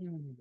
Mm.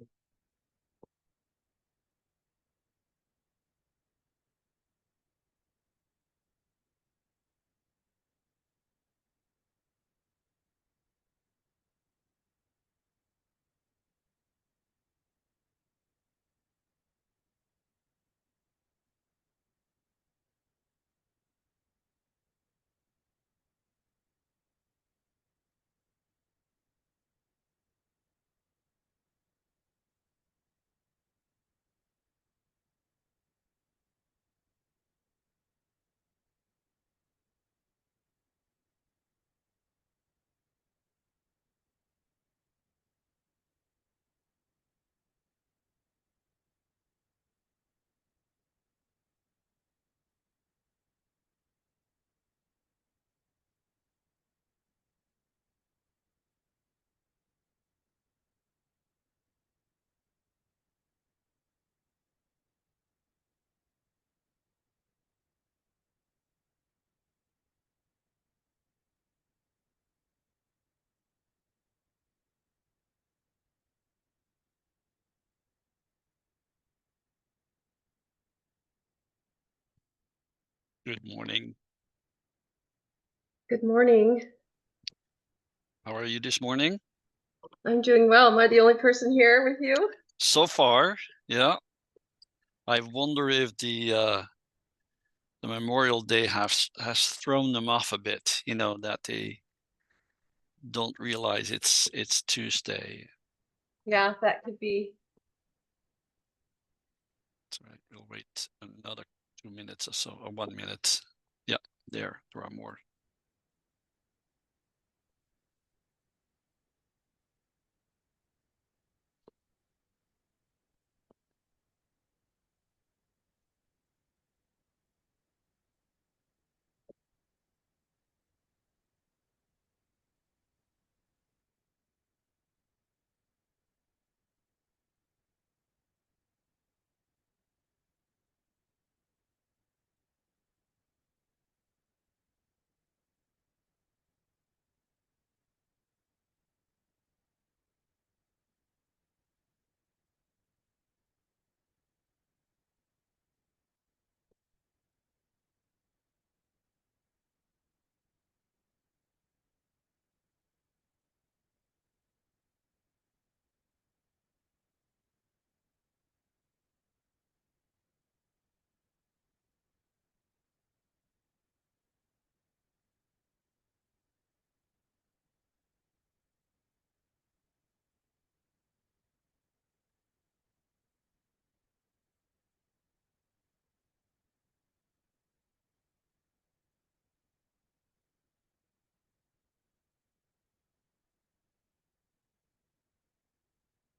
Good morning. Good morning. How are you this morning? I'm doing well. Am I the only person here with you? So far, yeah. I wonder if the Memorial Day has thrown them off a bit, that they don't realize it's Tuesday. Yeah, that could be. That's right. We'll wait another 2 minutes or so, or 1 minute. Yeah, there are more.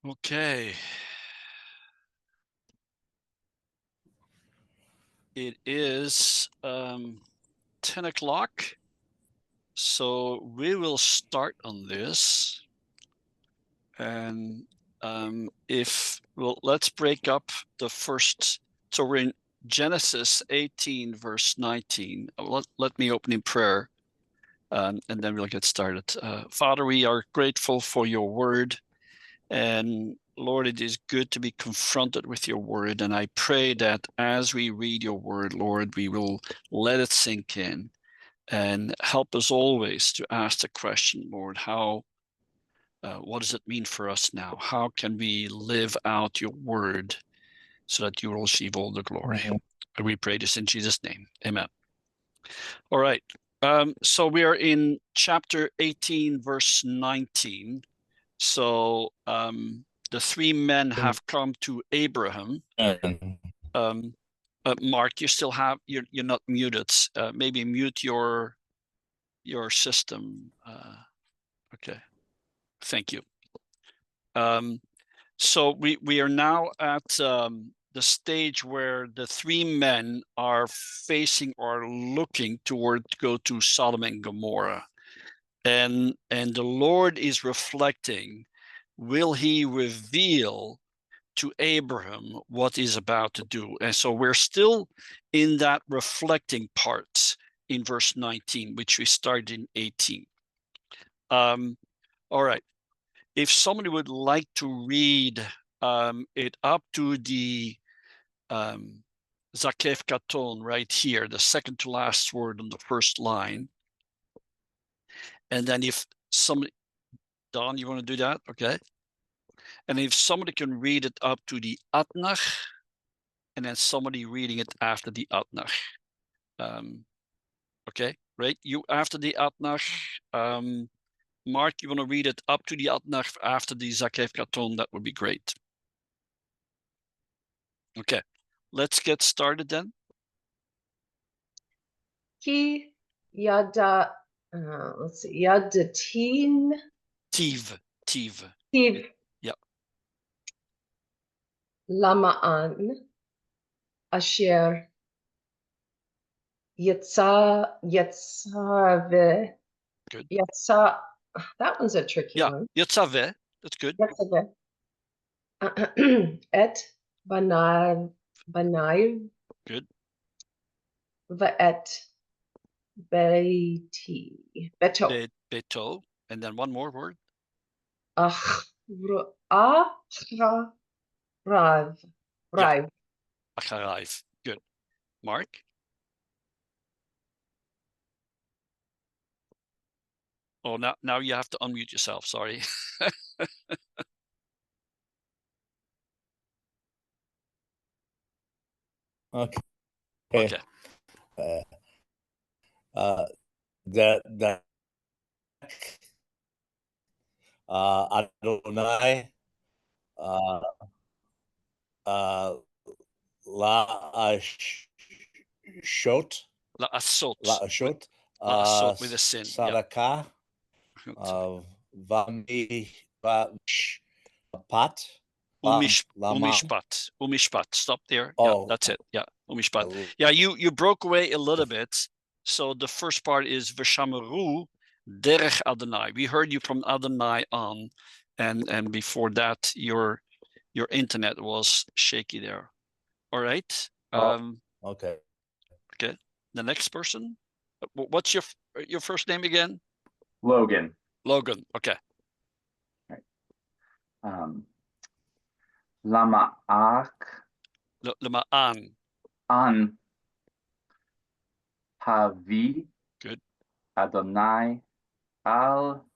Okay. It is 10 o'clock. So we will start on this. And let's break up the first. So we're in Genesis 18, verse 19. Let me open in prayer, and then we'll get started. Father, we are grateful for your word. And Lord, it is good to be confronted with your word. And I pray that as we read your word, Lord, we will let it sink in and help us always to ask the question, Lord, what does it mean for us now? How can we live out your word so that you will receive all the glory? And we pray this in Jesus' name. Amen. All right. So we are in chapter 18, verse 19. So the three men have come to Abraham. Mark, you're not muted. Maybe mute your system. Okay. Thank you. So we are now at the stage where the three men are facing or looking toward to go to Sodom and Gomorrah. And the Lord is reflecting, will he reveal to Abraham what he's about to do? And so we're still in that reflecting part in verse 19, which we started in 18. All right. if somebody would like to read it up to the Zakef Katon right here, the second to last word on the first line. And then if somebody, Don, you want to do that? Okay. And if somebody can read it up to the Atnach, and then somebody reading it after the Atnach. Okay, right? You after the Atnach. Mark, you want to read it up to the Atnach after the Zakef Katon? That would be great. Okay, let's get started then. Ki yada, let's see, yadatin. Tiv. Tiv. Yeah. Lama'an. Asher. Yetzave. Good. Yetza. That one's a tricky one. Yetzave. That's good. Yetzave. Et banav. Good. Va'et. Beiti. Beto. Beto. And then one more word. Acharav. Yeah. Acharav. Good. Mark. Oh, now you have to unmute yourself. Sorry. Okay. Okay. That Adonai La'ashot with a sin. Sadaka Pat Umishpat. Stop there. Oh, yeah, that's it. Yeah, Umishpat. Yeah, you broke away a little bit. So the first part is V'shameru derech Adonai. We heard you from Adonai on, and before that your internet was shaky there. All right. Okay. Okay. The next person. What's your first name again? Logan. Okay. Right. Lama'ak. Lama'an. An. Havi. Good. Adonai. Al.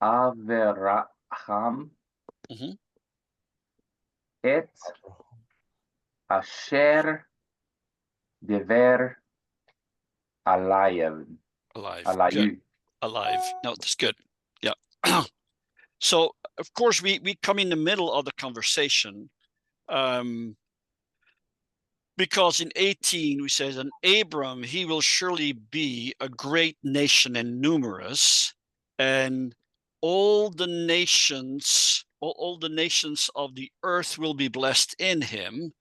Averaham. Et. Asher. Dever. Alive. Good. Alive. No, that's good. Yeah. So of course we come in the middle of the conversation, because in 18 we say, and Abram, he will surely be a great nation and numerous, and all the nations of the earth will be blessed in him.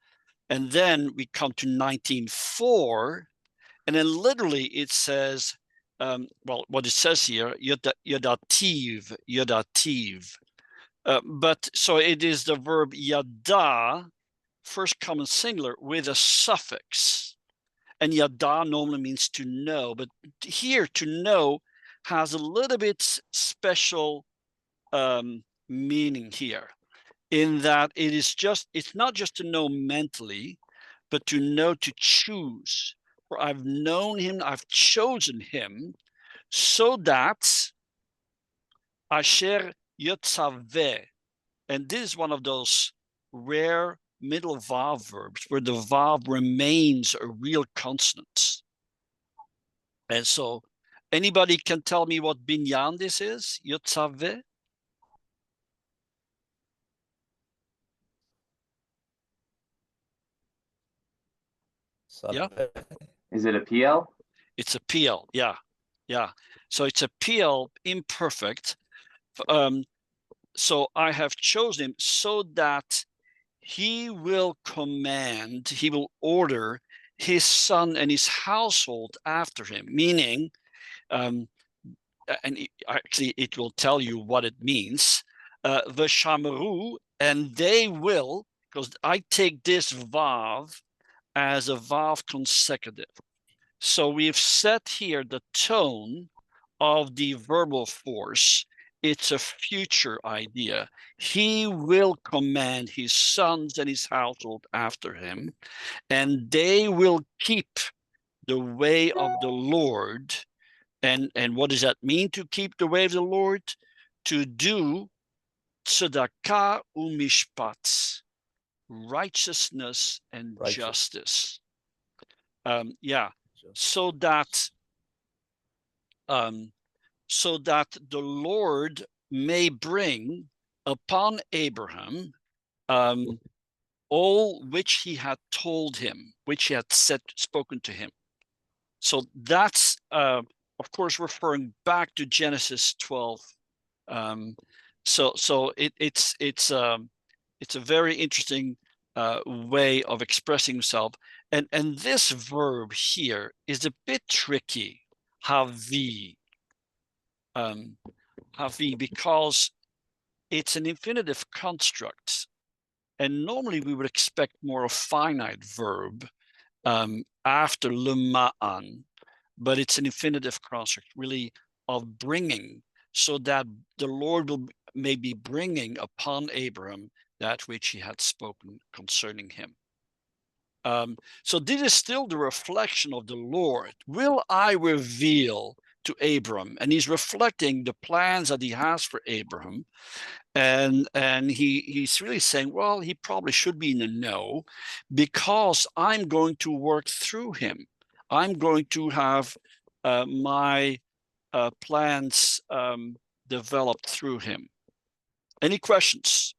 And then we come to 19:4, and then literally it says, well, what it says here, yadativ. But so it is the verb yada, first common singular, with a suffix. And yada normally means to know, but here to know has a little bit special meaning here, in that it's not just to know mentally, but to know to choose. For I've known him, I've chosen him, so that Asher Yotzaveh, and this is one of those rare middle vav verbs where the vav remains a real consonant. And so, anybody can tell me what binyan this is? Yotzaveh? Yeah. Is it a PL? It's a PL. Yeah. So it's a PL imperfect. So I have chosen him so that he will command, he will order his son and his household after him. Meaning, and actually it will tell you what it means. V'shameru, and they will, because I take this vav as a vav consecutive. So we've set here the tone of the verbal force, it's a future idea. He will command his sons and his household after him, and they will keep the way of the Lord. And what does that mean, to keep the way of the Lord? To do tzedakah umishpat, righteousness and justice. Yeah, so that the Lord may bring upon Abraham all which he had told him, which he had spoken to him. So that's of course referring back to Genesis 12. So it's a very interesting way of expressing himself. And this verb here is a bit tricky, havi. Havi, because it's an infinitive construct. And normally we would expect more a finite verb after lema'an, but it's an infinitive construct, really, of bringing, so that the Lord may be bringing upon Abraham that which he had spoken concerning him. So this is still the reflection of the Lord. Will I reveal to Abram? And he's reflecting the plans that he has for Abraham. And he's really saying, well, he probably should be in the know, because I'm going to work through him. I'm going to have my plans developed through him. Any questions?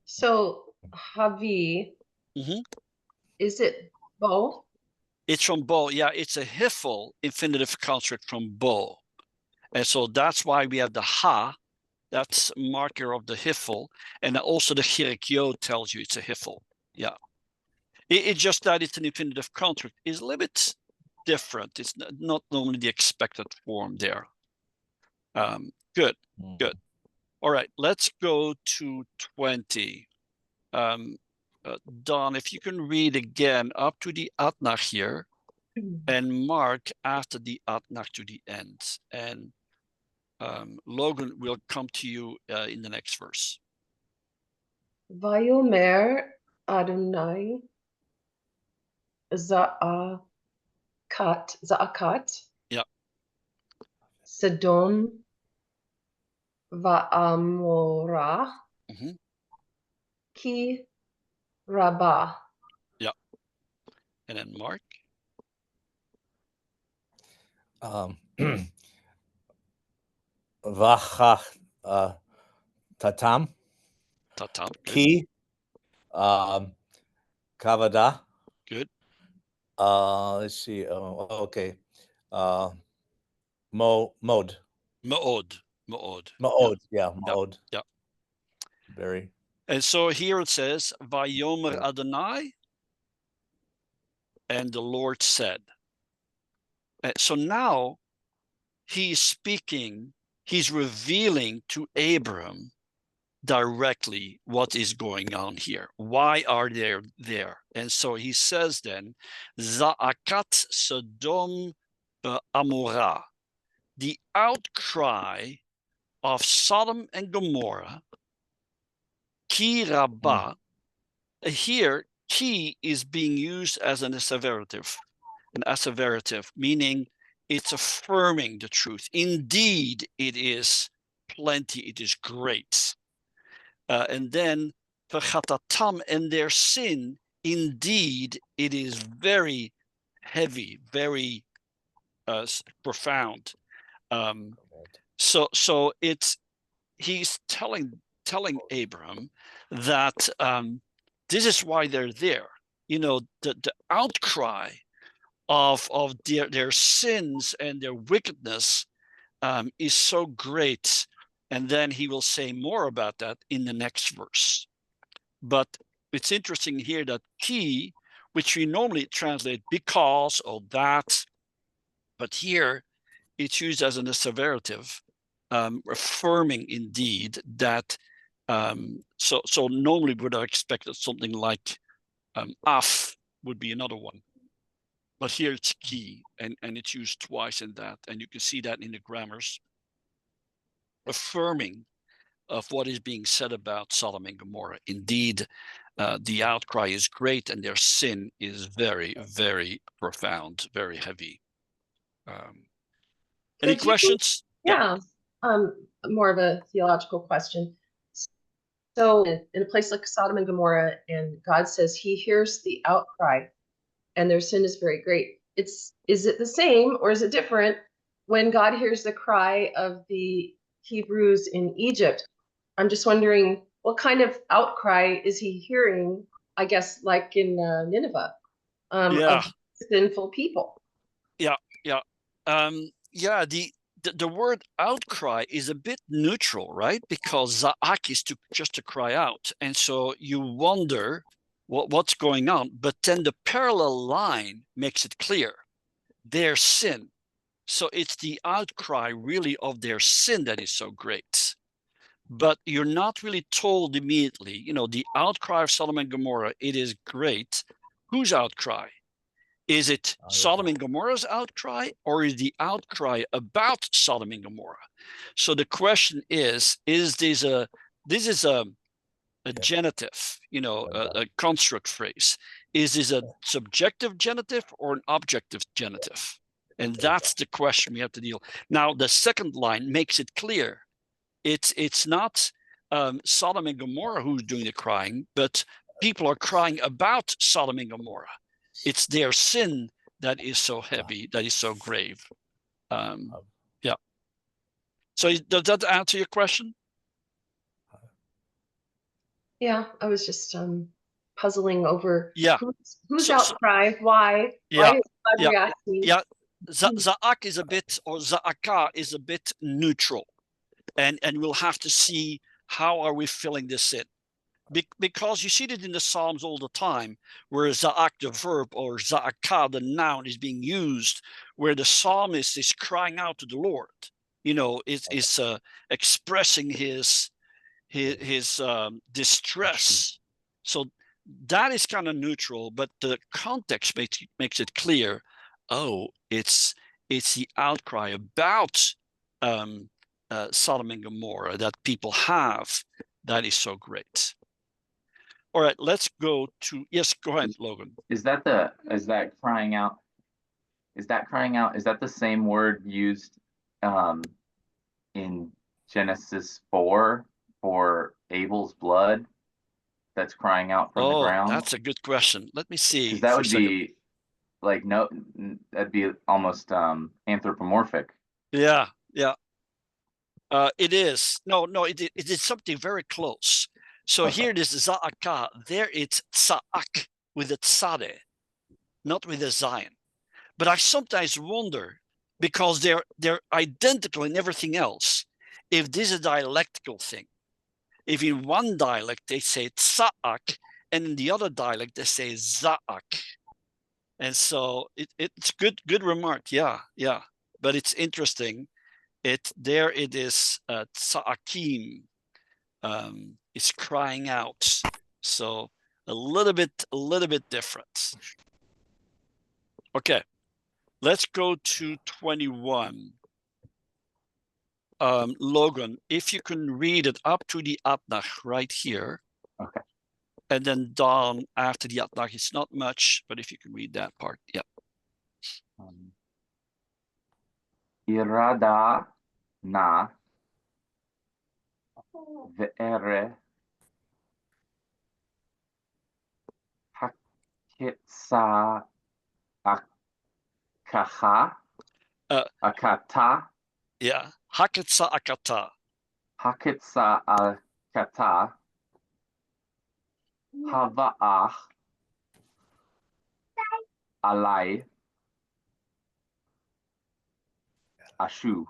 So Havi, is it bo? It's from bo. Yeah, it's a hifel infinitive construct from bo. And so that's why we have the ha, that's marker of the hifel. And also the chirikyo tells you it's a hifel. Yeah. It's just that it's an infinitive construct. It's a little bit different. It's not normally the expected form there. Good. All right, let's go to 20. Don, if you can read again up to the atnach here, and Mark after the atnach to the end. And Logan will come to you in the next verse. Vayomer Adonai Za'akat. Yeah. Sodom Va'amorah. Ki Rabbah. Yeah. And then Mark. Vachach tatam. Tatam. Ki kavada. Good. Let's see. Okay. Mode. Ma'od. Yeah, mode. Yeah. Very. And so here it says, Vayomer Adonai, and the Lord said. So now he's speaking, he's revealing to Abram directly what is going on here. Why are they there? And so he says then, Za'akat Sodom Amorah, the outcry of Sodom and Gomorrah, Ki Rabbah. Here, ki is being used as an asseverative, meaning it's affirming the truth. Indeed, it is plenty, it is great. And then, v'chatatam, and their sin, indeed, it is very heavy, very profound. So he's telling Abraham that this is why they're there. You know, the outcry of their sins and their wickedness is so great. And then he will say more about that in the next verse. But it's interesting here that ki, which we normally translate because or that, but here it's used as an asseverative, affirming indeed that. So normally would have expected something like af would be another one. But here it's key, and it's used twice in that, and you can see that in the grammars, affirming of what is being said about Sodom and Gomorrah. Indeed, the outcry is great, and their sin is very, very profound, very heavy. Any Could you- questions? Yeah. More of a theological question. So in a place like Sodom and Gomorrah, and God says he hears the outcry and their sin is very great. Is it the same or is it different when God hears the cry of the Hebrews in Egypt? I'm just wondering what kind of outcry is he hearing, I guess, like in Nineveh, of sinful people? Yeah. The word outcry is a bit neutral, right? Because za'ak is just to cry out. And so you wonder what's going on. But then the parallel line makes it clear. Their sin. So it's the outcry really of their sin that is so great. But you're not really told immediately, the outcry of Sodom and Gomorrah, it is great. Whose outcry? Is it Sodom and Gomorrah's outcry, or is the outcry about Sodom and Gomorrah? So the question is this a genitive, a construct phrase? Is this a subjective genitive or an objective genitive? And that's the question we have to deal. Now, the second line makes it clear. It's not Sodom and Gomorrah who's doing the crying, but people are crying about Sodom and Gomorrah. It's their sin that is so heavy, that is so grave. Yeah. So does that answer your question? Yeah, I was just puzzling over whose outcry, why is God reacting? Yeah, Za'ak is a bit, or Za'aka is a bit neutral. And we'll have to see how are we filling this in. Because you see it in the Psalms all the time, where za'ak, the verb, or za'aka, the noun, is being used, where the psalmist is crying out to the Lord. Is expressing his distress. So that is kind of neutral, but the context makes it clear. Oh, it's the outcry about Sodom and Gomorrah that people have that is so great. All right, let's go to, yes, go ahead, Logan. Is that crying out? Is that the same word used in Genesis 4 for Abel's blood that's crying out from the ground? That's a good question. Let me see. Because that would be like, no, that'd be almost anthropomorphic. Yeah. It is. No, it is something very close. So here it is za'aka. There it's tsa'ak with a tzade, not with a zayin. But I sometimes wonder, because they're identical in everything else, if this is a dialectical thing. If in one dialect they say tsa'ak, and in the other dialect they say za'ak. And so it's good remark. Yeah. But it's interesting. It is tsa'akim. It's crying out. So a little bit different. Okay, let's go to 21. Logan, if you can read it up to the Atnach right here. Okay. And then down after the Atnach, it's not much, but if you can read that part, yeah. Irada na ve'ere hakitsa akaha akata. Yeah, hakitsa akata. Hakitsa akata hava'ach alai ashu.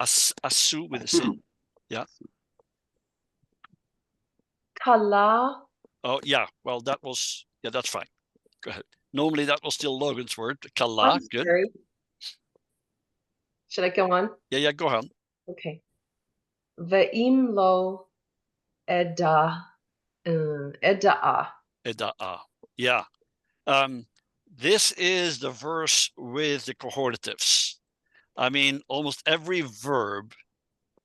Asu with a sin. Yeah. Kala. Oh, yeah. Well, that's fine. Go ahead. Normally that was still Logan's word. Kala, good. Sorry. Should I go on? Yeah, go on. Okay. Ve'im lo eda'a. Eda'a. Yeah. this is the verse with the cohortatives. I mean, almost every verb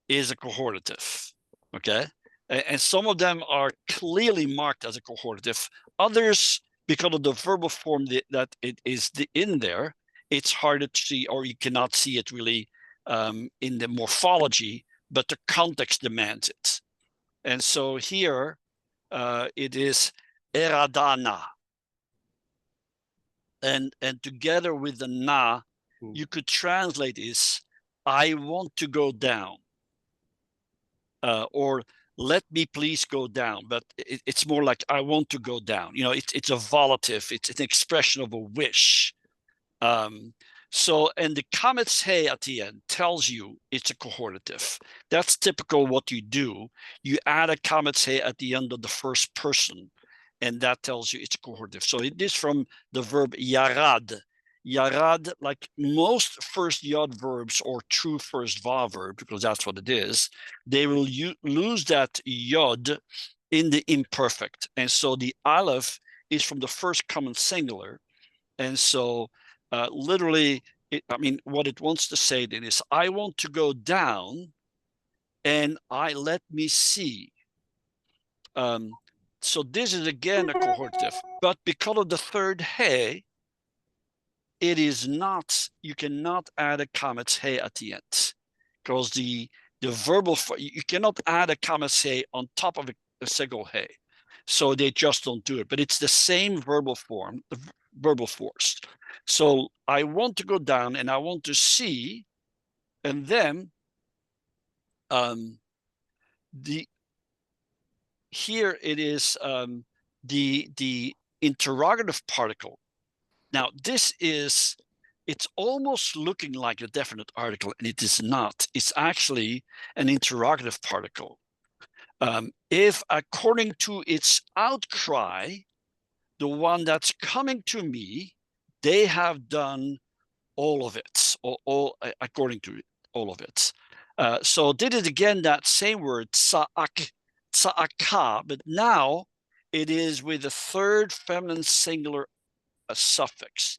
is a cohortative, okay? And some of them are clearly marked as a cohortative. Others, because of the verbal form that it is in there, it's harder to see, or you cannot see it really in the morphology, but the context demands it. And so here it is eradana. And together with the na, you could translate is, I want to go down. Or let me please go down, but it's more like I want to go down. You know, it's a volative, it's an expression of a wish. So, and the kametz he at the end tells you it's a cohortative. That's typical what you do. You add a kametz he at the end of the first person, and that tells you it's a cohortative. So it is from the verb yarad. Yarad, like most first yod verbs or true first va verb, because that's what it is, they will lose that yod in the imperfect. And so the aleph is from the first common singular. And so literally, I mean, what it wants to say then is, I want to go down and let me see. So this is again a cohortative, but because of the third he, it is not, you cannot add a kametz he at the end, because the verbal, you cannot add a kametz he on top of a single he. So they just don't do it, but it's the same verbal form, the verbal force. So I want to go down and I want to see, and then here it is the interrogative particle. Now this is, it's almost looking like a definite article, and it is not. It's actually an interrogative particle. If according to its outcry, the one that's coming to me, they have done all of it, or all according to it, all of it. So did it again, that same word, tsa'ak, tsa'aka, but now it is with the third feminine singular suffix.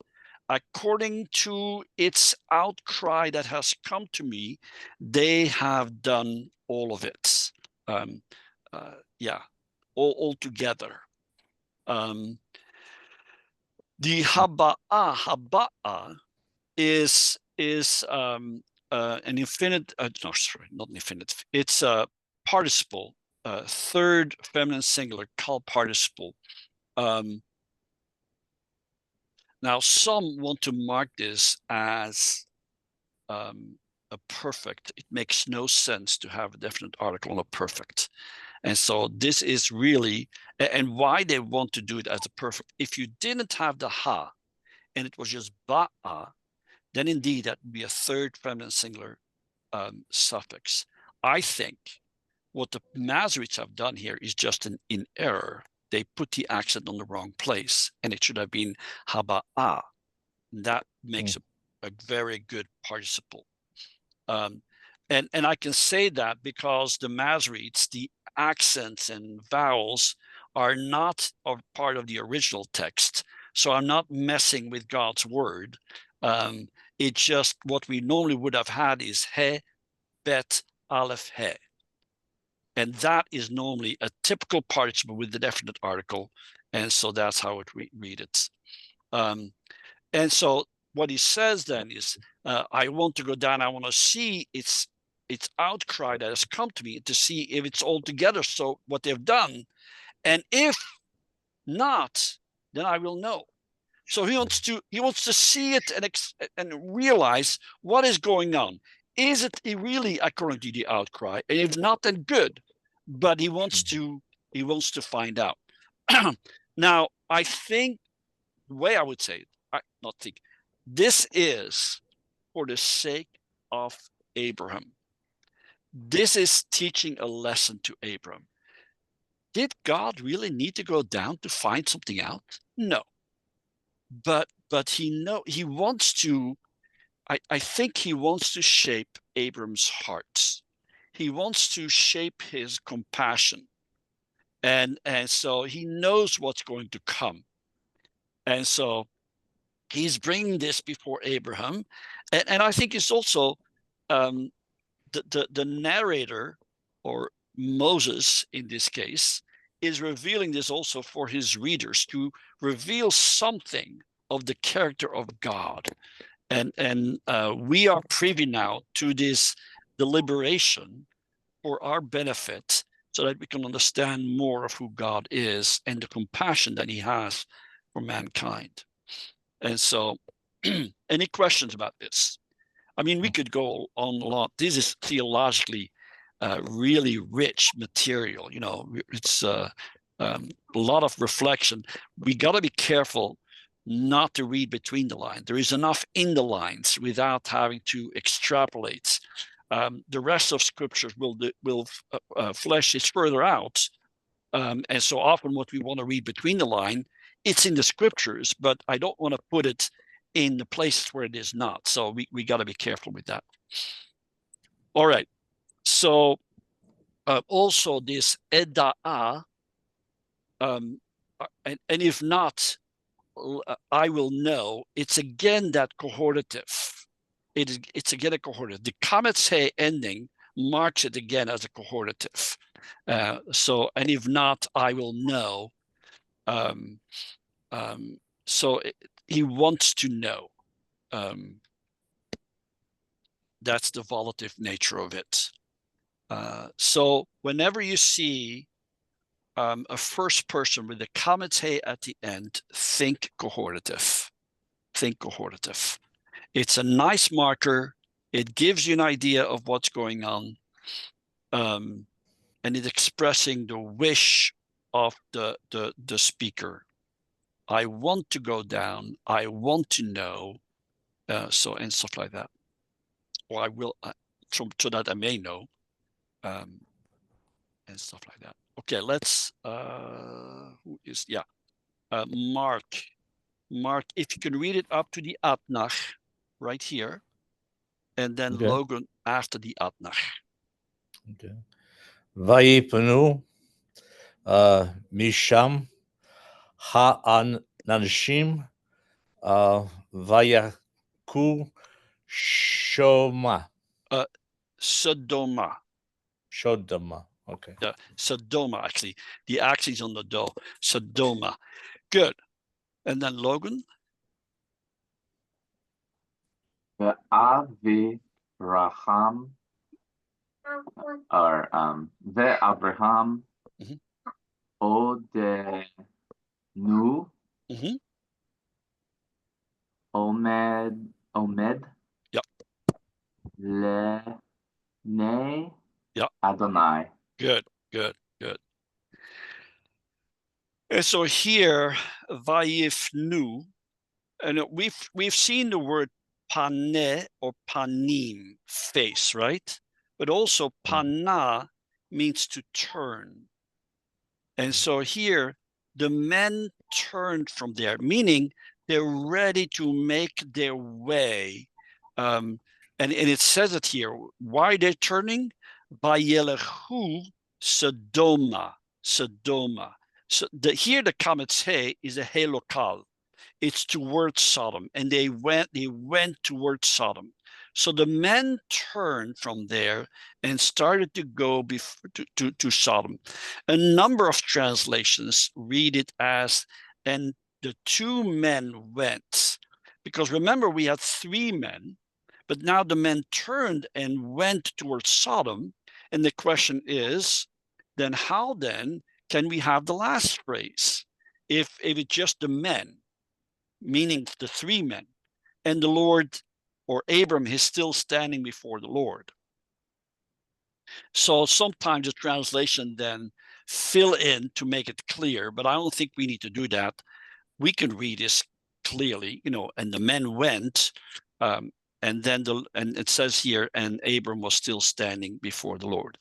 According to its outcry that has come to me, they have done all of it. Yeah, all together. The haba'a is an infinite, no, sorry, not an infinite. It's a participle, third feminine singular, called participle. Now, some want to mark this as a perfect. It makes no sense to have a definite article on a perfect. And so this is really, and why they want to do it as a perfect. If you didn't have the ha, and it was just ba'a, then indeed that would be a third feminine singular suffix. I think what the Masoretes have done here is just in error. They put the accent on the wrong place, and it should have been haba'a. That makes a very good participle. And I can say that because the Masoretes, the accents and vowels are not a part of the original text. So I'm not messing with God's word. It's just what we normally would have had is he, bet, aleph, he. And that is normally a typical participle with the definite article. And so that's how it read it. And so what he says then is, I want to go down. I want to see its outcry that has come to me, to see if it's all together. So what they've done, and if not, then I will know. So he wants to see it and realize what is going on. Is it really according to the outcry? And if not, then good. But he wants to find out. Now, I think the way I would say it, this is for the sake of Abraham. This is teaching a lesson to Abraham. Did God really need to go down to find something out? No. But he wants to, I think he wants to shape Abram's heart. He wants to shape his compassion. And so he knows what's going to come. And so he's bringing this before Abraham, and I think it's also the narrator, or Moses in this case, is revealing this also for his readers, to reveal something of the character of God. And we are privy now to this deliberation for our benefit, so that we can understand more of who God is and the compassion that he has for mankind. And so, any questions about this? I mean, we could go on a lot. This is theologically really rich material. You know, it's a lot of reflection. We got to be careful not to read between the lines. There is enough in the lines without having to extrapolate. The rest of scriptures will flesh this further out. And so often what we want to read between the line, it's in the scriptures, but I don't want to put it in the places where it is not. So we got to be careful with that. All right. So also this eda'a, and if not, I will know. It's again that cohortative. It's again a cohortative. The kametz he ending marks it again as a cohortative. So, and if not, I will know. So he wants to know. That's the volative nature of it. So whenever you see a first person with a kametz he at the end, think cohortative. Think cohortative. It's a nice marker. It gives you an idea of what's going on. And it's expressing the wish of the speaker. I want to go down. I want to know. So, and stuff like that. Or I will, so that I may know. And stuff like that. Okay, let's, who is, yeah. Mark, if you can read it up to the Atnach, right here. And then Okay. Logan after the Atnach. Okay. Vayipanu misham ha'anashim vayaku shoma. Sodoma. Shodoma. Okay. Yeah, Sodoma, actually. The accent's on the do. Sodoma. Good. And then Logan. Ve'avraham, or Ve'avraham Mhm. odenu Mhm. Omed Yep. Lene Yep. Adonai. Good. And so here, Vayifnu, and we've seen the word paneh or panim, face, right? But also pana means to turn. And so here, the men turned from there, meaning they're ready to make their way. And it says it here. Why they're turning? Vayelechu Sodoma. So here the kametz he is a he lokal. It's towards Sodom, and they went towards Sodom. So the men turned from there and started to go to Sodom. A number of translations read it as, and the two men went. Because remember, we had three men, but now the men turned and went towards Sodom. And the question is, then how then can we have the last phrase? If it's just the men, meaning the three men, and the Lord, or Abram, is still standing before the Lord. So sometimes the translation then fill in to make it clear, but I don't think we need to do that. We can read this clearly, and the men went, and then and it says here, and Abram was still standing before the Lord.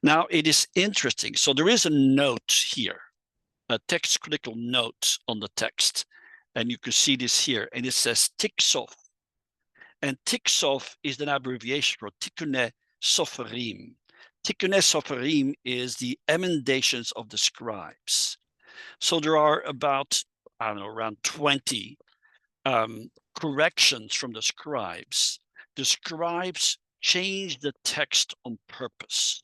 Now it is interesting. So there is a note here, a text critical note on the text. And you can see this here, and it says Tiksof. And Tiksof is an abbreviation for Tikkune Soferim. Tikkune Soferim is the emendations of the scribes. So there are about, I don't know, around 20 corrections from the scribes changed the text on purpose,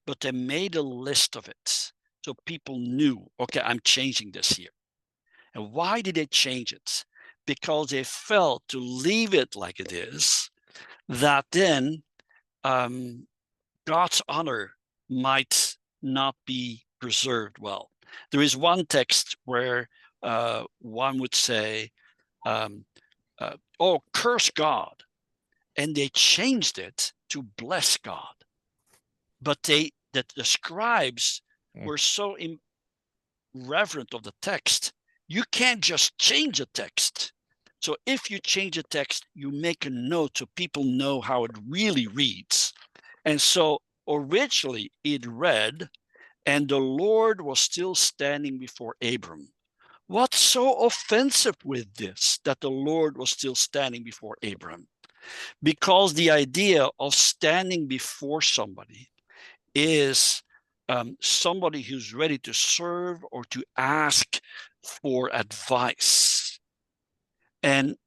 but they made a list of it so people knew, okay, I'm changing this here. And why did they change it? Because they felt to leave it like it is, that then God's honor might not be preserved well. There is one text where one would say, oh, curse God. And they changed it to bless God. But the scribes were so reverent of the text, you can't just change the text. So if you change the text, you make a note so people know how it really reads. And so originally it read, and the Lord was still standing before Abram. What's so offensive with this, that the Lord was still standing before Abram? Because the idea of standing before somebody is somebody who's ready to serve or to ask for advice. And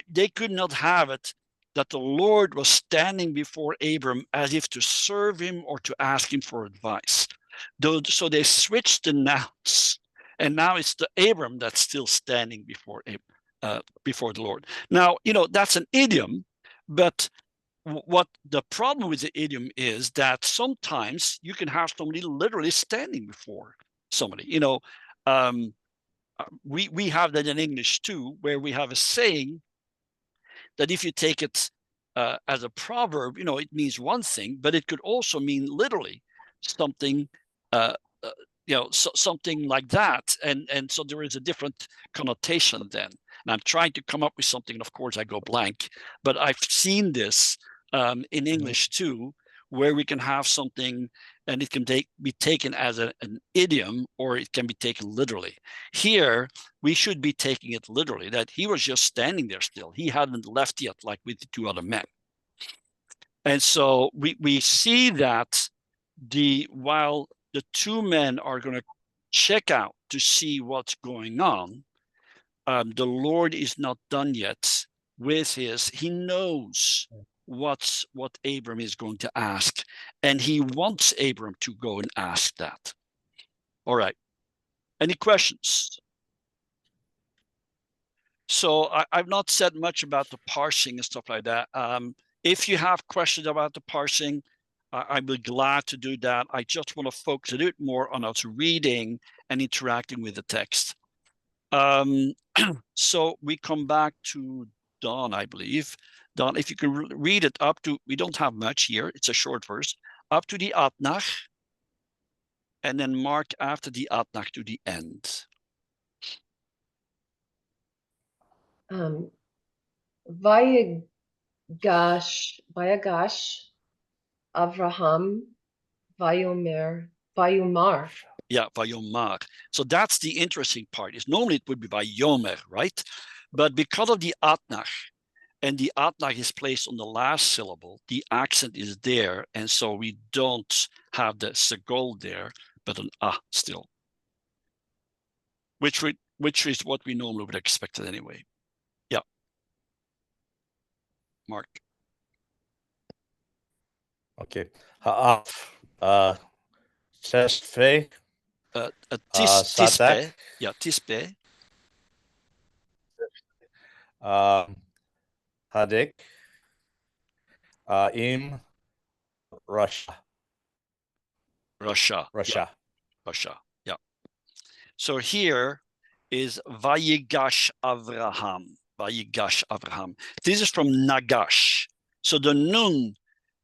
they could not have it that the Lord was standing before Abram as if to serve him or to ask him for advice. So they switched the nouns, and now it's the Abram that's still standing before the Lord. Now, that's an idiom, but what the problem with the idiom is that sometimes you can have somebody literally standing before somebody. We have that in English too, where we have a saying that if you take it as a proverb, it means one thing, but it could also mean literally something, something like that. And so there is a different connotation then. And I'm trying to come up with something, and of course I go blank, but I've seen this in English too, where we can have something and it can be taken as an idiom, or it can be taken literally. Here, we should be taking it literally, that he was just standing there still. He hadn't left yet, like with the two other men. And so we see that while the two men are going to check out to see what's going on, the Lord is not done yet with he knows what Abram is going to ask, and he wants Abram to go and ask that. All right. Any questions? So I've not said much about the parsing and stuff like that. If you have questions about the parsing, I'd be glad to do that. I just want to focus a bit more on us reading and interacting with the text. So we come back to Don, I believe. Don, if you can read it up to, we don't have much here, it's a short verse, up to the Atnach, and then Mark after the Atnach to the end. Vayagash Avraham Vayomar. Yeah, Vayomar. So that's the interesting part. Normally it would be Vayomer, right? But because of the Atnach, and the Atnach is placed on the last syllable, the accent is there, and so we don't have the segol there, but an still, which is what we normally would expect anyway. Yeah, Mark. Okay. Ha'af. Tesfe. Tispe. Yeah, Tispe. Hadik. Im. Russia. Yeah. So here is Vayigash Avraham. This is from Nagash. So the nun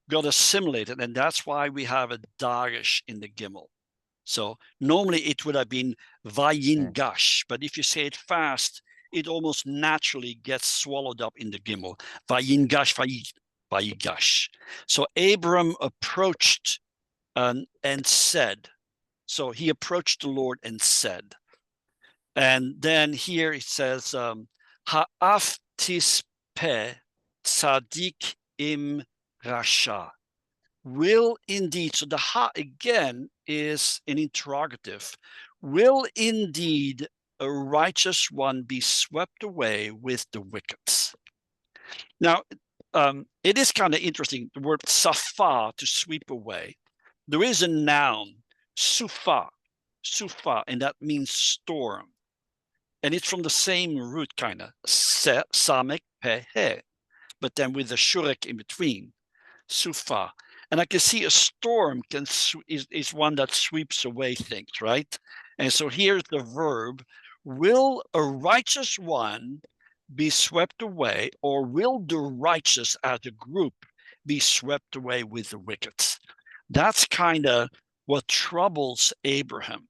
got assimilated, and that's why we have a Dagesh in the Gimel. So normally it would have been Vayingash, but if you say it fast, it almost naturally gets swallowed up in the Gimel. Vayigash. So Abram approached and said, so he approached the Lord and said, and then here it says, Ha'af tispe tzadik im rasha. Will indeed, so the ha again is an interrogative. Will indeed a righteous one be swept away with the wicked? Now, it is kind of interesting, the word safa, to sweep away. There is a noun, sufa, and that means storm. And it's from the same root, kind of, samek pehe, but then with the shurek in between, sufa. And I can see a storm is one that sweeps away things, right? And so here's the verb, will a righteous one be swept away, or will the righteous as a group be swept away with the wicked? That's kind of what troubles Abraham.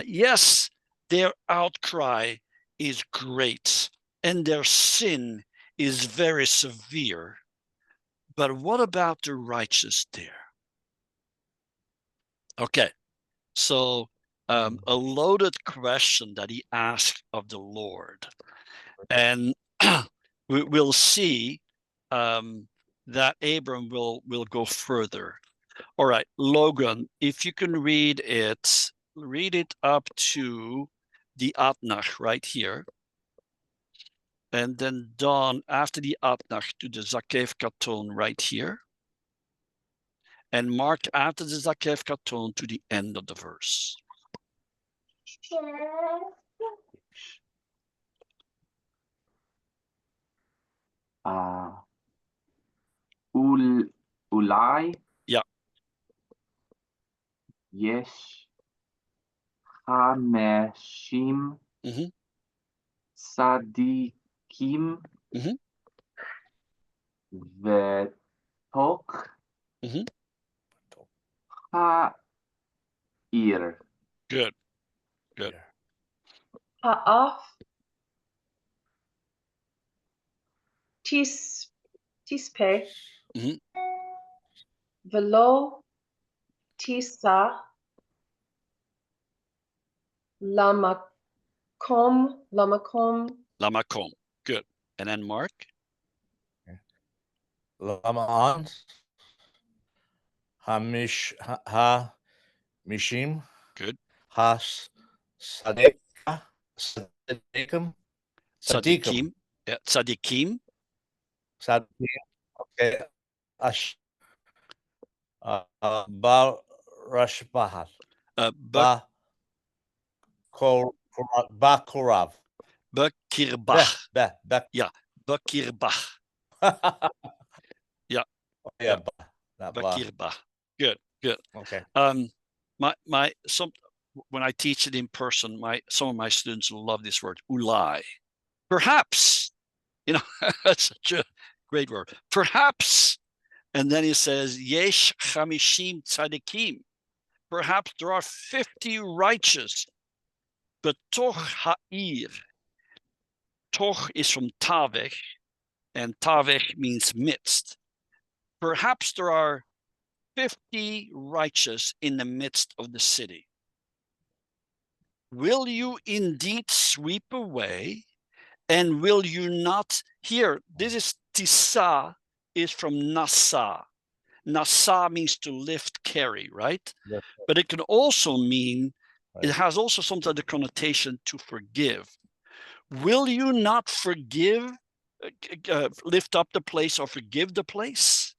Yes, their outcry is great and their sin is very severe. But what about the righteous there? Okay, so a loaded question that he asked of the Lord. And we'll see that Abram will go further. All right, Logan, if you can read it up to the Atnach right here. And then Don, after the Atnach, to the Zakef Katon right here. And Mark after the Zakef Katon to the end of the verse. Ulai. Yeah. Yesh Hameshim Sadikim Vetok Ha'ir. Good. Ha'af. Tispe. Velo. Tisa. Lamakom. Good. And then Mark. Lama'an. Mishim. Good. Sadikim. Yeah, Tzadikim. Okay. Bar Rashbahal. Bakorav. Bakirbach. Yeah. Bakirbach. Yeah. Yeah. Bakirbach. Good. Okay. When I teach it in person, some of my students love this word, ulai. Perhaps, that's such a great word. Perhaps, and then he says, yesh chamishim tzadikim. Perhaps there are 50 righteous, but toch ha'ir. Toch is from tavech, and tavech means midst. Perhaps there are 50 righteous in the midst of the city. Will you indeed sweep away, and will you not? Here, this is tisa, is from nasa. Nasa means to lift, carry, right? Yes. But it can also mean, right. It has also some other connotation to forgive. Will you not forgive, lift up the place or forgive the place?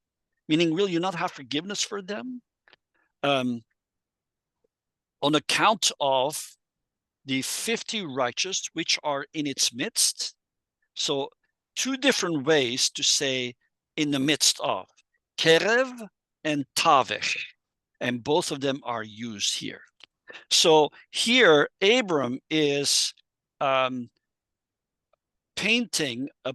Meaning, will you not have forgiveness for them? On account of the 50 righteous which are in its midst. So 2 different ways to say in the midst of. Kerev and Tavech. And both of them are used here. So here, Abram is painting a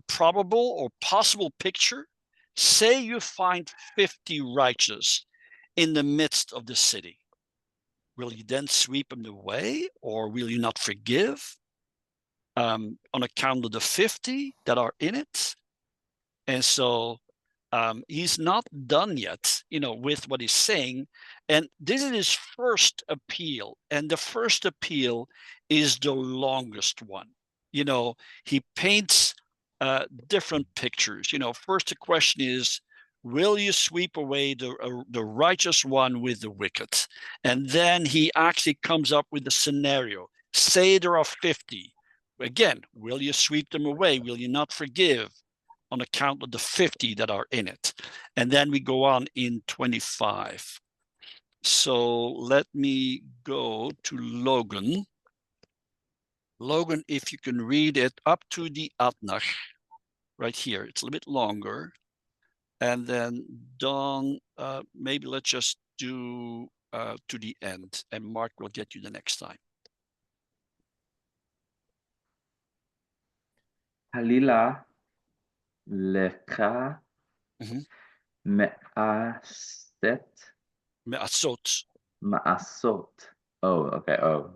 probable or possible picture. Say you find 50 righteous in the midst of the city. Will you then sweep them away, or will you not forgive on account of the 50 that are in it? And so he's not done yet, with what he's saying. And this is his first appeal. And the first appeal is the longest one. He paints different pictures. First the question is, will you sweep away the righteous one with the wicked? And then he actually comes up with the scenario. Say there are 50. Again, will you sweep them away? Will you not forgive on account of the 50 that are in it? And then we go on in 25. So let me go to Logan. Logan, if you can read it up to the Atnach, right here. It's a little bit longer. And then Don, maybe let's just do to the end, and Mark will get you the next time. Halila leka Mhm. me'aset Me'asot. ma'asot. Oh, okay. Oh.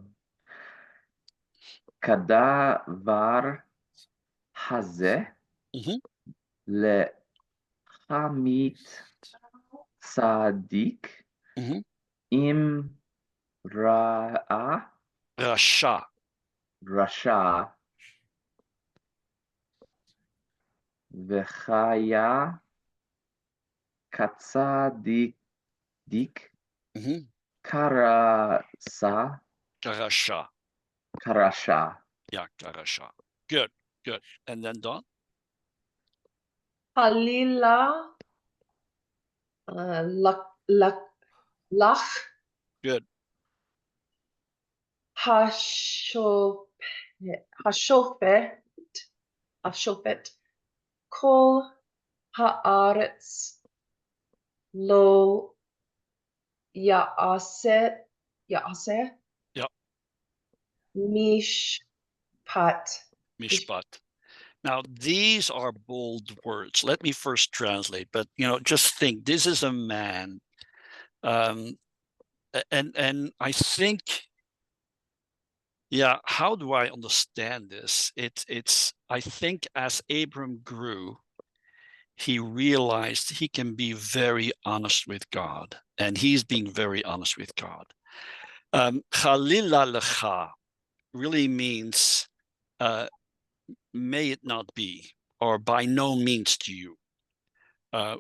Kadavar hazeh Mhm. lechamit sadik Mhm. im ra'a Rasha. rasha v'chaya katsadik Mhm. karasa Karasha. karasha. Yeah, Karasha. Good, good. And then Don? Halila, lach, Good. hashofet, kol haaretz lo yaaseh, Yeah. mishpat. Mishpat. Now, these are bold words. Let me first translate, but just think, this is a man. And I think, yeah, how do I understand this? I think as Abram grew, he realized he can be very honest with God, and he's being very honest with God. Chalila lecha really means may it not be, or by no means to you,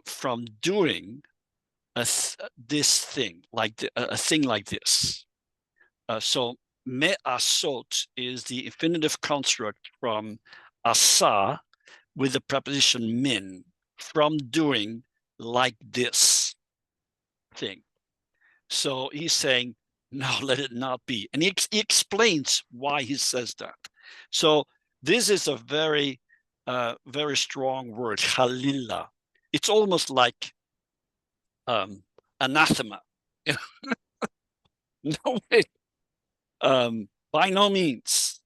from doing this thing, like a thing like this. So me'asot is the infinitive construct from asa with the preposition min, from doing like this thing. So he's saying, no, let it not be. And he explains why he says that. So this is a very, very strong word, halila. It's almost like anathema. No way. By no means.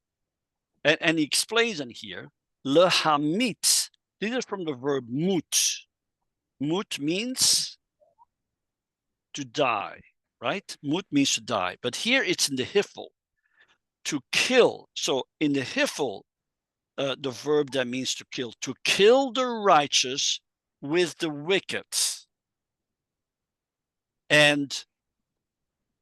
And he explains in here, lehamit. This is from the verb mut. Mut means to die, right? Mut means to die. But here it's in the hifel, to kill. So in the hifel, the verb that means to kill the righteous with the wicked. And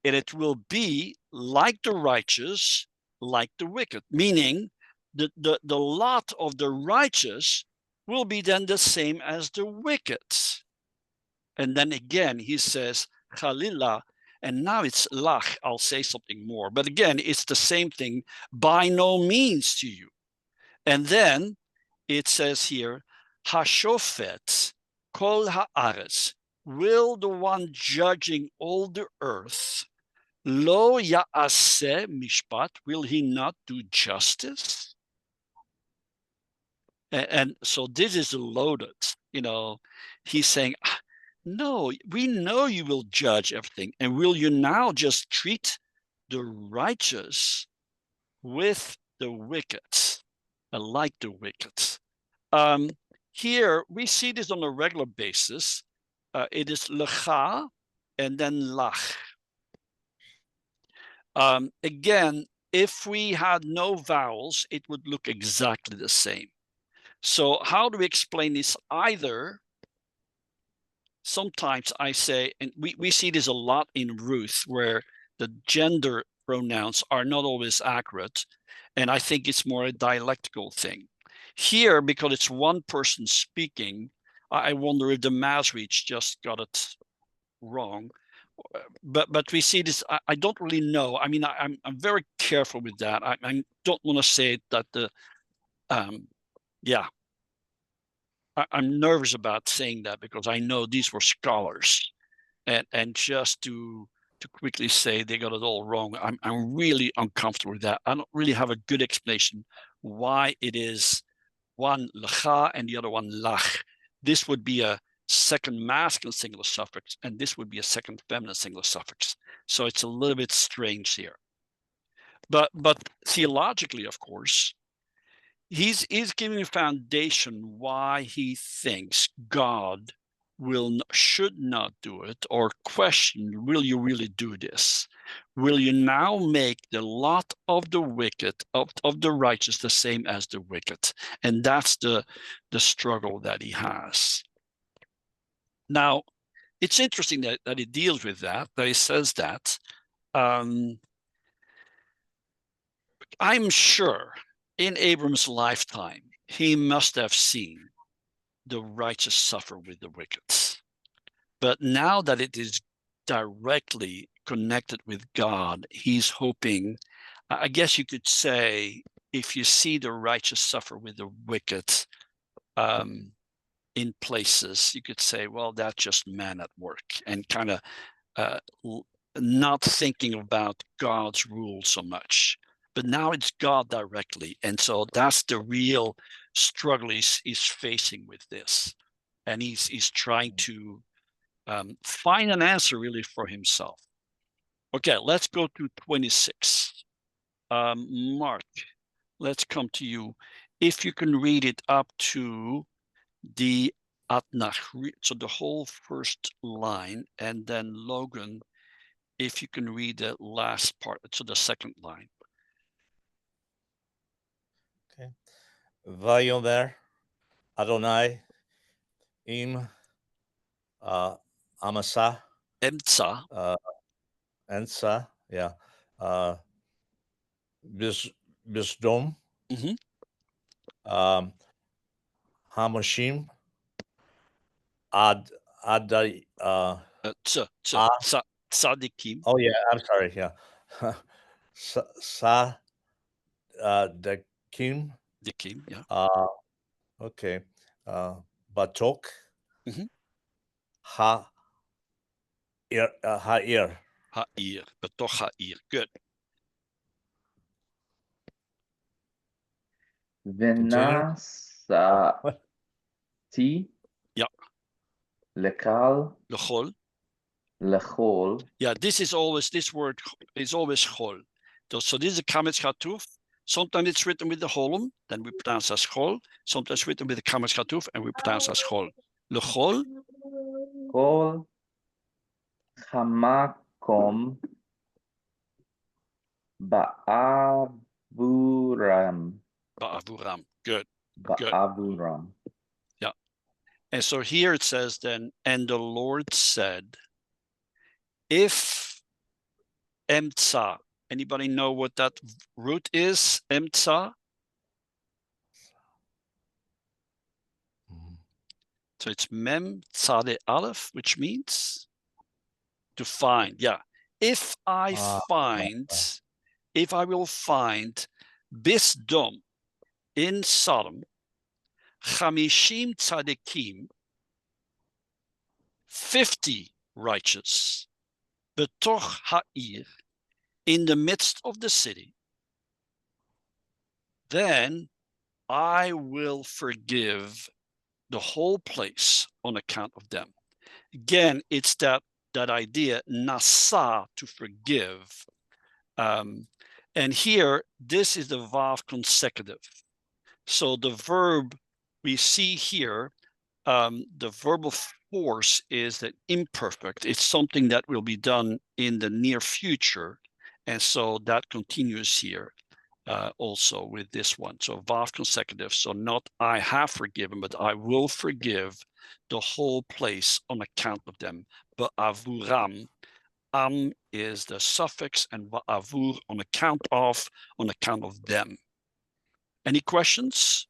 it will be like the righteous, like the wicked, meaning the lot of the righteous will be then the same as the wicked. And then again, he says, Chalila, and now it's lach, I'll say something more. But again, it's the same thing, by no means to you. And then it says here, Hashofet, kol haaretz, will the one judging all the earth, lo yaaseh mishpat, will he not do justice? And so this is loaded. He's saying, no, we know you will judge everything. And will you now just treat the righteous with the wicked, like the wicked? Here, we see this on a regular basis. It is lecha and then lach. Again, if we had no vowels, it would look exactly the same. So how do we explain this? Either sometimes I say, and we see this a lot in Ruth, where the gender pronouns are not always accurate. And I think it's more a dialectical thing. Here, because it's one person speaking, I wonder if the Masoretes just got it wrong. But we see this. I don't really know. I mean, I'm very careful with that. I don't want to say that the yeah. I'm nervous about saying that because I know these were scholars, and just to quickly say they got it all wrong, I'm really uncomfortable with that. I don't really have a good explanation why it is one lecha and the other one lach. This would be a second masculine singular suffix, and this would be a second feminine singular suffix. So it's a little bit strange here. But theologically, of course, he's giving a foundation why he thinks God should not do it, or question, will you really do this? Will you now make the lot of the wicked, of the righteous, the same as the wicked? And that's the struggle that he has. Now, it's interesting that he deals with that he says that. I'm sure in Abram's lifetime, he must have seen the righteous suffer with the wicked. But now that it is directly connected with God, he's hoping, I guess you could say, if you see the righteous suffer with the wicked in places, you could say, well, that's just man at work, and kind of not thinking about God's rule so much. But now it's God directly. And so that's the real struggle he's facing with this. And he's trying to find an answer really for himself. Okay, let's go to 26. Mark, let's come to you. If you can read it up to the Atnach, so the whole first line, and then Logan, if you can read the last part, so the second line. Okay. Vayomer Adonai im Amasa Emtsa, Ensa, yeah. Bisdom Hamashim Adai Tzadikim. Oh yeah, I'm sorry, yeah. Dakim. Dikim, yeah. Okay. Batok. Ha'ir. Ha'ir, betoch ha'ir. Good. Venasati. Yeah. Lekal. Lechol. Lechol. Yeah, this word is always chol. So this is a kametz chatuf. Sometimes it's written with the holum, then we pronounce as chol. Sometimes written with the kametz chatuf, and we pronounce as chol. Lechol. Kol. Hamakom. Ba'avuram. Ba'avuram. Good. Ba'avuram. Yeah. And so here it says then, and the Lord said, if emtsa, anybody know what that root is? Emtsa? So it's mem tzade aleph, which means to find. Yeah. If I will find Bisdom in Sodom, Chamishim tzadikim, 50 righteous, betoch ha'ir, in the midst of the city, then I will forgive the whole place on account of them. Again, it's that idea, nasa, to forgive. And here, this is the vav consecutive. So the verb we see here, the verbal force is that imperfect. It's something that will be done in the near future. And so that continues here also with this one. So vav consecutive. So not I have forgiven, but I will forgive the whole place on account of them. But avuram, am is the suffix, and avur on account of them. Any questions?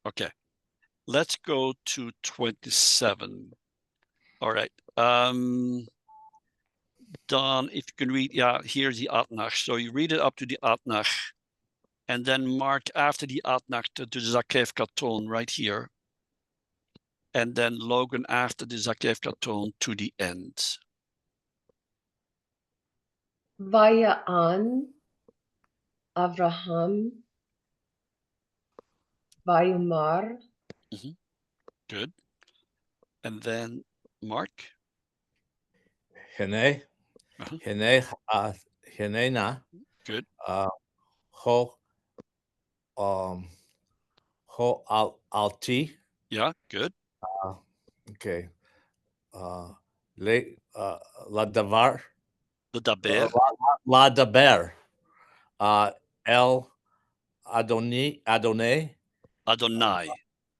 Okay. Let's go to 27. All right. Don, if you can read, yeah, here's the Atnach. So you read it up to the Atnach, and then mark after the Atnach to the Zakev Katon right here. And then Logan after the Zakev Katon to the end. Vaya'an Avraham Vayumar. Good. And then Mark. Hene. Uh-huh. Henena. Good. Ho alti. Yeah, good. Okay. La davar. The Daber. La daber. El Adonai. Adonai.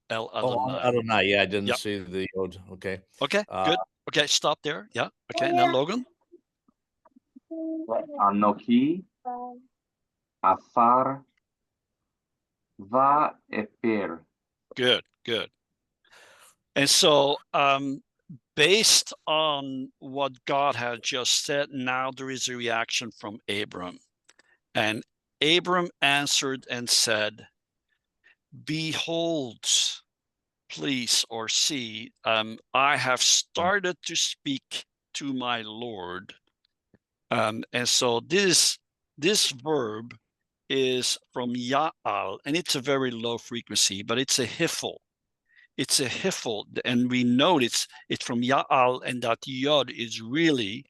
El Oh, Adonai. Adonai. Yeah, I didn't Yep. see the Yod. Okay. Okay, good. Okay, stop there. Yeah. Okay, and then Logan. Anoki, Afar, Va Efer. Good, good. And so based on what God had just said, now there is a reaction from Abram. And Abram answered and said, behold, please, or see, I have started to speak to my Lord. And so this verb is from Ya'al, and it's a very low frequency, but it's a hifel. It's a hifel, and we know it's from Ya'al, and that Yod is really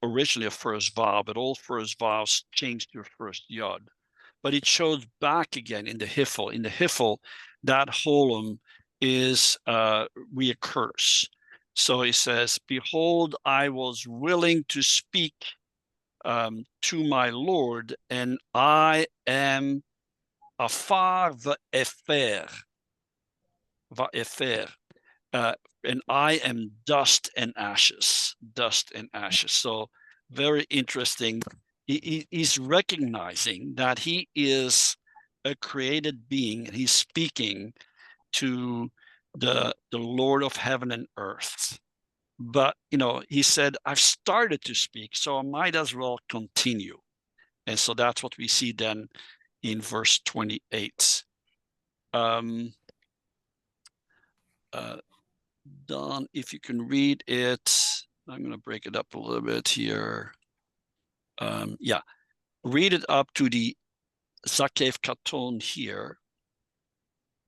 originally a first vowel, but all first vowels change to a first Yod. But it shows back again in the hifel. In the hifel, that holum is reoccurs. So he says, behold, I was willing to speak to my Lord, and I am afar va'efer, and I am dust and ashes. So very interesting. He's recognizing that he is a created being, and he's speaking to the Lord of heaven and earth. But he said, I've started to speak, so I might as well continue. And so that's what we see then in verse 28. Don, if you can read it, I'm going to break it up a little bit here. Yeah, read it up to the Zakev Katon here.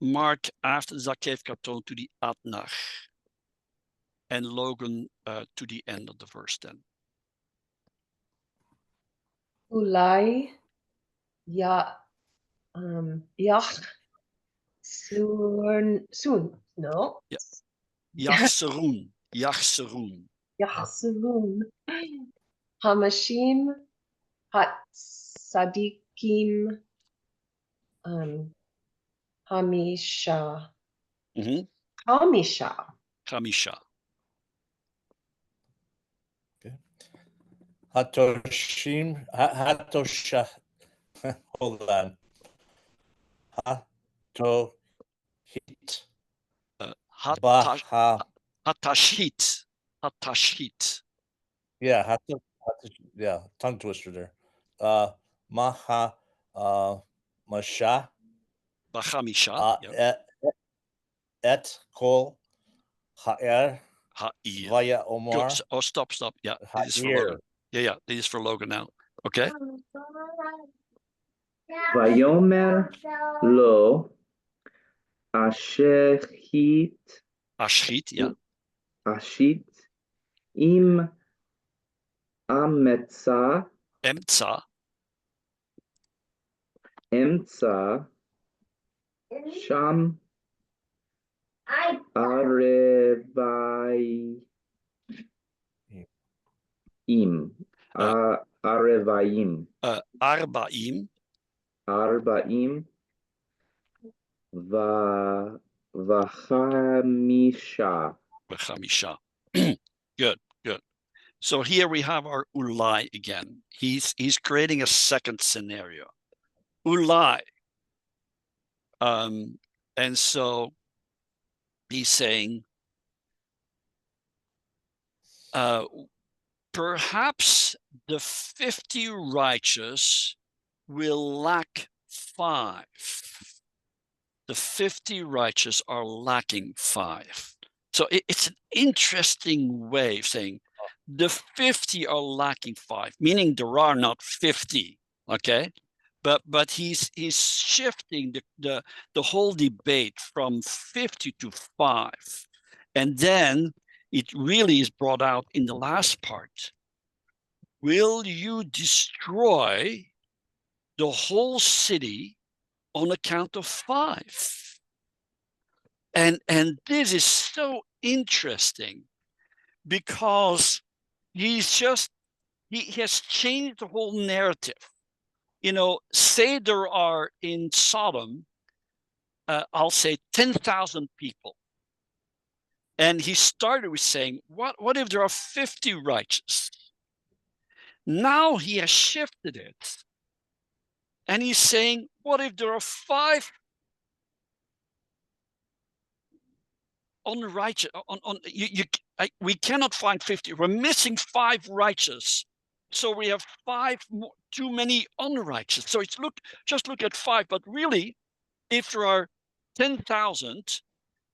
Mark after Zakev Katon to the Atnach, and Logan to the end of the verse then. Ulai Soon. No. Yeah. Yachserun. Hamashim Sadikim Hamisha. Hamisha. Okay. Hatosha. Hold on. Hatohit. Hatashit. Yeah, yeah, tongue twister there. Maha Masha. Bachamisha. Et Kol Ha'er. Ha'ir. Vaya Omar. Good. Oh, stop. Yeah, this is for Logan. Yeah, this is for Logan now. Okay. Vayomer lo Ashechit. Ashrit, yeah. Ashit im Ametza. Emtza. Sham Arevaim. Arevaim. Arbaim. Vachamisha. Good. So here we have our Ulai again. He's creating a second scenario. Ulai, And so he's saying, perhaps the 50 righteous will lack 5. The 50 righteous are lacking 5. So it's an interesting way of saying the 50 are lacking 5, meaning there are not 50. Okay, but he's shifting the whole debate from 50 to 5, and then it really is brought out in the last part. Will you destroy the whole city on account of 5? And this is so interesting because he has changed the whole narrative. You know, say there are in Sodom, I'll say 10,000 people. And he started with saying, what if there are 50 righteous? Now he has shifted it. And he's saying, what if there are 5 unrighteous? We cannot find 50. We're missing 5 righteous. So we have 5 more, too many unrighteous. So it's just look at 5. But really, if there are 10,000,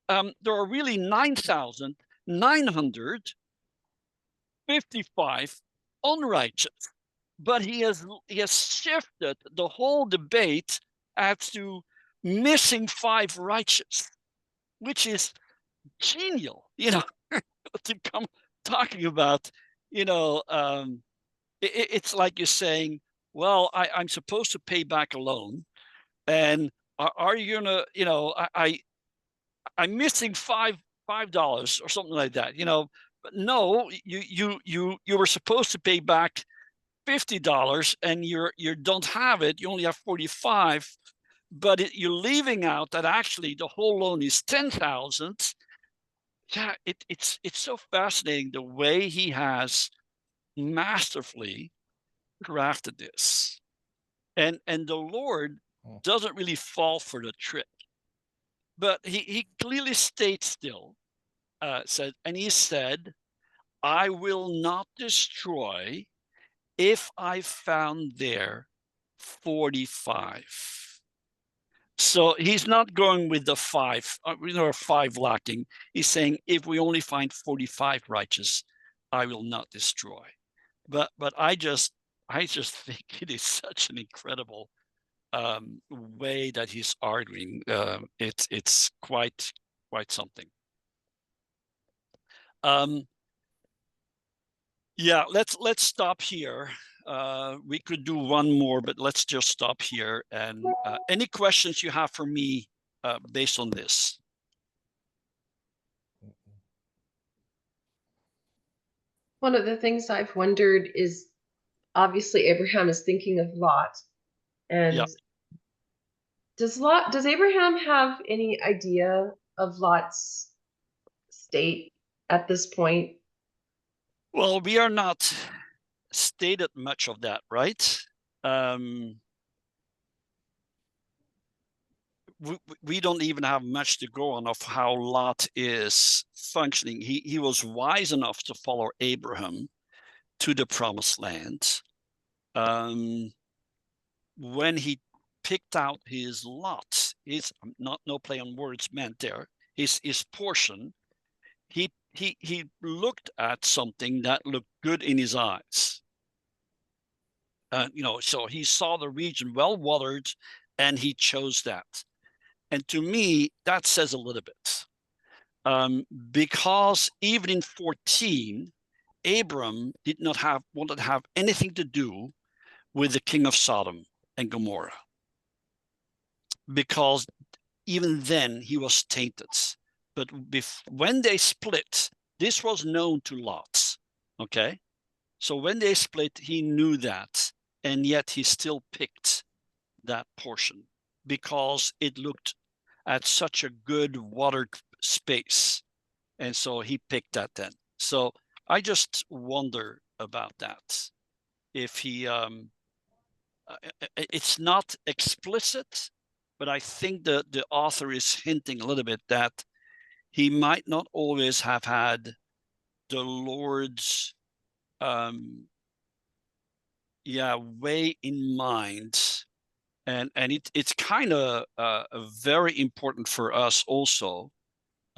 there are really 9,955 unrighteous. But he has shifted the whole debate as to missing 5 righteous, which is genial, you know, to come talking about, you know, it's like you're saying, well, I'm supposed to pay back a loan, and are you gonna, you know, I'm missing $5 or something like that, you know. But no, you were supposed to pay back $50 and you don't have it. You only have 45, but you're leaving out that actually the whole loan is 10,000. Yeah, it's so fascinating the way he has masterfully crafted this, and the Lord doesn't really fall for the trick, but he clearly states still, he said, I will not destroy if I found there 45. So he's not going with the 5, there are 5 lacking. He's saying, if we only find 45 righteous, I will not destroy. But I just think it is such an incredible way that he's arguing. It's quite something. Yeah, let's stop here. We could do one more, but let's just stop here. And any questions you have for me based on this? One of the things I've wondered is, obviously Abraham is thinking of Lot, and Yep. does Abraham have any idea of Lot's state at this point? Well, we are not stated much of that, right? We don't even have much to go on of how Lot is functioning. He was wise enough to follow Abraham to the promised land. When he picked out his lot, his no play on words meant there, his portion, he looked at something that looked good in his eyes. You know, so he saw the region well watered, and he chose that. And to me, that says a little bit, because even in 14, Abram did not wanted to have anything to do with the king of Sodom and Gomorrah, because even then he was tainted. But when they split, this was known to Lot. Okay, so when they split, he knew that, and yet he still picked that portion because it looked at such a good watered space, and so he picked that then. So I just wonder about that. If he, it's not explicit, but I think the author is hinting a little bit that he might not always have had the Lord's way in mind, and it's kind of very important for us also.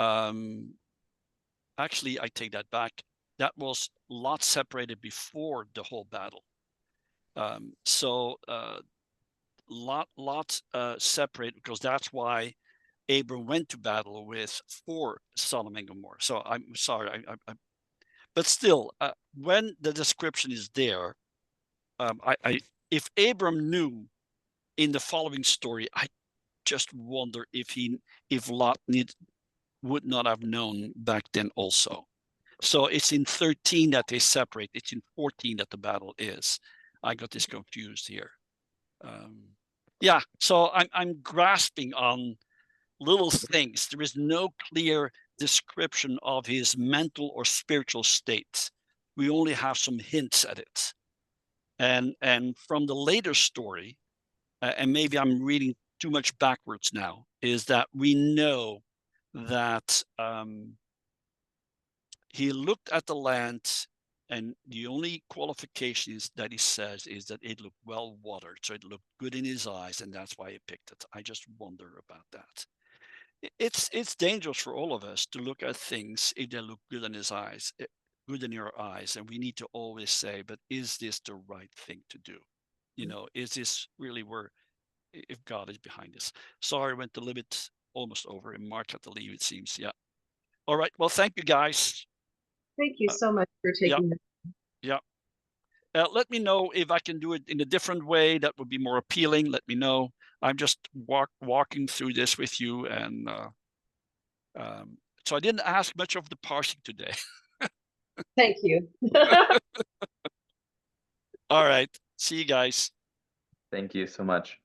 Actually, I take that back. That was Lot separated before the whole battle. Lot separated, because that's why Abram went to battle for Sodom and Gomorrah. So I'm sorry, but still, when the description is there, if Abram knew in the following story, I just wonder if Lot would not have known back then also. So it's in 13 that they separate. It's in 14 that the battle is. I got this confused here. So I'm grasping on little things. There is no clear description of his mental or spiritual state. We only have some hints at it. And from the later story, and maybe I'm reading too much backwards now, is that we know that he looked at the land, and the only qualification is that he says is that it looked well watered, so it looked good in his eyes, and that's why he picked it. I just wonder about that. It's dangerous for all of us to look at things if they look good in his eyes, good in your eyes, and we need to always say, but is this the right thing to do? You know, is this really where, if God is behind this? Sorry, I went a little bit almost over, and Mark had to leave, it seems. Yeah. All right. Well, thank you, guys. Thank you so much for taking the Let me know if I can do it in a different way that would be more appealing. Let me know. I'm just walking through this with you, and so I didn't ask much of the parsing today. Thank you. All right. See you guys. Thank you so much.